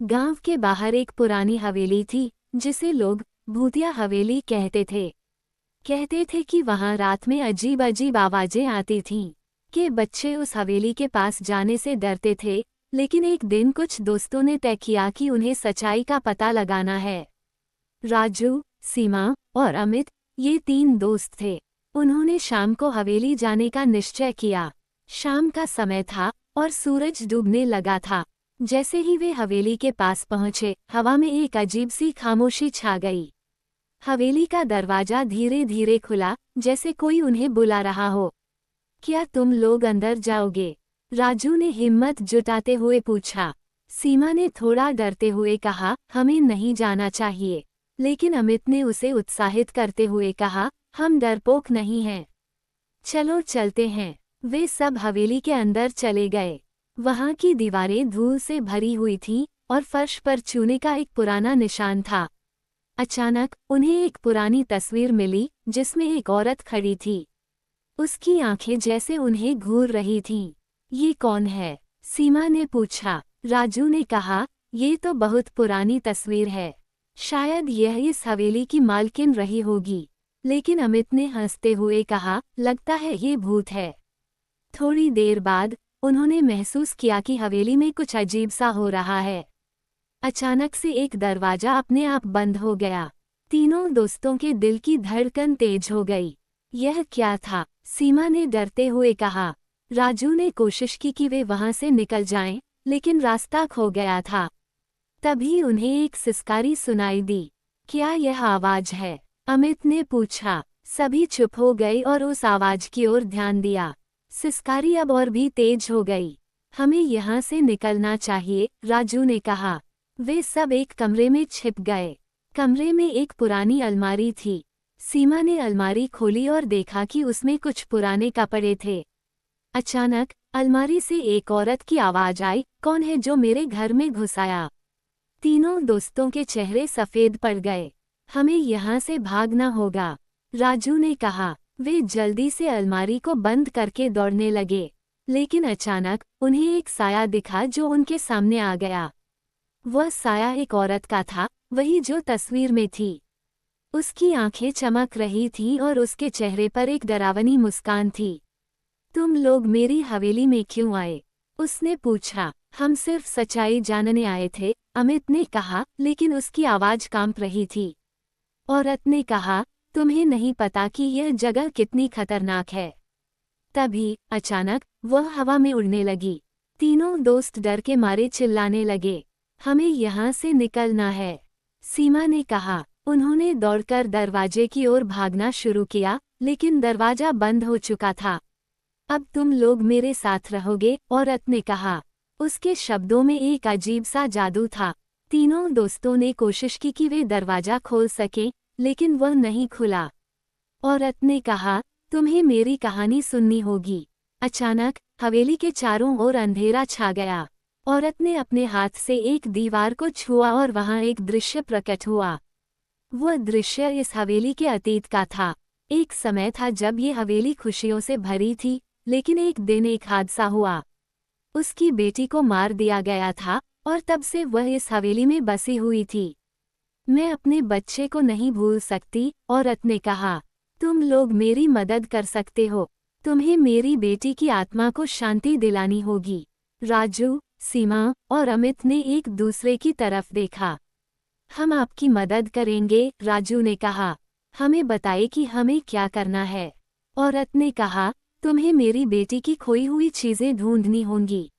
गांव के बाहर एक पुरानी हवेली थी जिसे लोग भूतिया हवेली कहते थे। कहते थे कि वहां रात में अजीब अजीब आवाजें आती थीं। कि बच्चे उस हवेली के पास जाने से डरते थे। लेकिन एक दिन कुछ दोस्तों ने तय किया कि उन्हें सच्चाई का पता लगाना है। राजू, सीमा और अमित, ये 3 दोस्त थे। उन्होंने शाम को हवेली जाने का निश्चय किया। शाम का समय था और सूरज डूबने लगा था। जैसे ही वे हवेली के पास पहुंचे, हवा में एक अजीब सी खामोशी छा गई। हवेली का दरवाजा धीरे धीरे खुला, जैसे कोई उन्हें बुला रहा हो। क्या तुम लोग अंदर जाओगे? राजू ने हिम्मत जुटाते हुए पूछा। सीमा ने थोड़ा डरते हुए कहा, हमें नहीं जाना चाहिए। लेकिन अमित ने उसे उत्साहित करते हुए कहा, हम डरपोक नहीं हैं। चलो चलते हैं। वे सब हवेली के अंदर चले गए। वहां की दीवारें धूल से भरी हुई थीं और फर्श पर चूने का एक पुराना निशान था। अचानक उन्हें एक पुरानी तस्वीर मिली जिसमें एक औरत खड़ी थी। उसकी आंखें जैसे उन्हें घूर रही थीं। ये कौन है? सीमा ने पूछा। राजू ने कहा, ये तो बहुत पुरानी तस्वीर है। शायद यह इस हवेली की मालकिन रही होगी। लेकिन अमित ने हंसते हुए कहा, लगता है ये भूत है। थोड़ी देर बाद उन्होंने महसूस किया कि हवेली में कुछ अजीब सा हो रहा है। अचानक से एक दरवाजा अपने आप बंद हो गया। तीनों दोस्तों के दिल की धड़कन तेज हो गई। यह क्या था? सीमा ने डरते हुए कहा। राजू ने कोशिश की कि वे वहां से निकल जाएं, लेकिन रास्ता खो गया था। तभी उन्हें एक सिसकारी सुनाई दी। क्या यह आवाज है? अमित ने पूछा। सभी चुप हो गए और उस आवाज की ओर ध्यान दिया। सिसकारी अब और भी तेज हो गई। हमें यहाँ से निकलना चाहिए, राजू ने कहा। वे सब एक कमरे में छिप गए। कमरे में एक पुरानी अलमारी थी। सीमा ने अलमारी खोली और देखा कि उसमें कुछ पुराने कपड़े थे। अचानक अलमारी से एक औरत की आवाज आई, कौन है जो मेरे घर में घुस आया? तीनों दोस्तों के चेहरे सफेद पड़ गए। हमें यहाँ से भागना होगा, राजू ने कहा। वे जल्दी से अलमारी को बंद करके दौड़ने लगे। लेकिन अचानक उन्हें एक साया दिखा जो उनके सामने आ गया। वह साया एक औरत का था, वही जो तस्वीर में थी। उसकी आंखें चमक रही थीं और उसके चेहरे पर एक डरावनी मुस्कान थी। तुम लोग मेरी हवेली में क्यों आए? उसने पूछा। हम सिर्फ सच्चाई जानने आए थे, अमित ने कहा, लेकिन उसकी आवाज कांप रही थी। औरत ने कहा, तुम्हें नहीं पता कि यह जगह कितनी खतरनाक है। तभी अचानक वह हवा में उड़ने लगी। तीनों दोस्त डर के मारे चिल्लाने लगे। हमें यहाँ से निकलना है, सीमा ने कहा। उन्होंने दौड़कर दरवाजे की ओर भागना शुरू किया, लेकिन दरवाजा बंद हो चुका था। अब तुम लोग मेरे साथ रहोगे, औरत ने कहा। उसके शब्दों में एक अजीब सा जादू था। तीनों दोस्तों ने कोशिश की कि वे दरवाजा खोल सकें, लेकिन वह नहीं खुला। औरत ने कहा, तुम्हें मेरी कहानी सुननी होगी। अचानक हवेली के चारों ओर अंधेरा छा गया। औरत ने अपने हाथ से एक दीवार को छुआ और वहां एक दृश्य प्रकट हुआ। वह दृश्य इस हवेली के अतीत का था। एक समय था जब ये हवेली खुशियों से भरी थी, लेकिन एक दिन एक हादसा हुआ। उसकी बेटी को मार दिया गया था और तब से वह इस हवेली में बसी हुई थी। मैं अपने बच्चे को नहीं भूल सकती, औरत ने कहा। तुम लोग मेरी मदद कर सकते हो। तुम्हें मेरी बेटी की आत्मा को शांति दिलानी होगी। राजू, सीमा और अमित ने एक दूसरे की तरफ देखा। हम आपकी मदद करेंगे, राजू ने कहा। हमें बताइए कि हमें क्या करना है। औरत ने कहा, तुम्हें मेरी बेटी की खोई हुई चीजें ढूंढनी होंगी।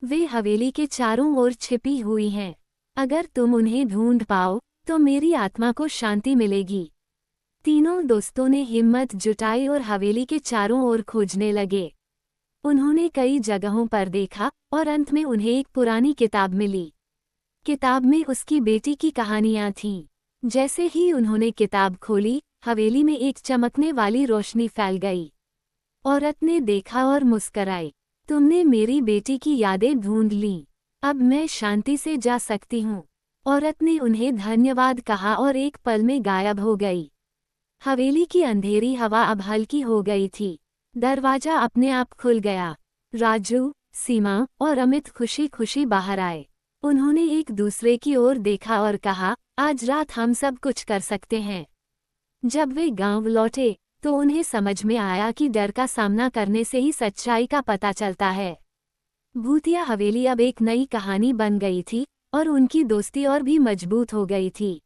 वे हवेली के चारों ओर छिपी हुई हैं। अगर तुम उन्हें ढूंढ पाओ तो मेरी आत्मा को शांति मिलेगी। तीनों दोस्तों ने हिम्मत जुटाई और हवेली के चारों ओर खोजने लगे। उन्होंने कई जगहों पर देखा और अंत में उन्हें एक पुरानी किताब मिली। किताब में उसकी बेटी की कहानियां थीं। जैसे ही उन्होंने किताब खोली, हवेली में एक चमकने वाली रोशनी फैल गई। औरत ने देखा और मुस्कराई। तुमने मेरी बेटी की यादें ढूंढ लीं। अब मैं शांति से जा सकती हूँ। औरत ने उन्हें धन्यवाद कहा और एक पल में गायब हो गई। हवेली की अंधेरी हवा अब हल्की हो गई थी। दरवाजा अपने आप खुल गया। राजू, सीमा और अमित खुशी खुशी बाहर आए। उन्होंने एक दूसरे की ओर देखा और कहा, आज रात हम सब कुछ कर सकते हैं। जब वे गांव लौटे तो उन्हें समझ में आया कि डर का सामना करने से ही सच्चाई का पता चलता है। भूतिया हवेली अब एक नई कहानी बन गई थी और उनकी दोस्ती और भी मजबूत हो गई थी।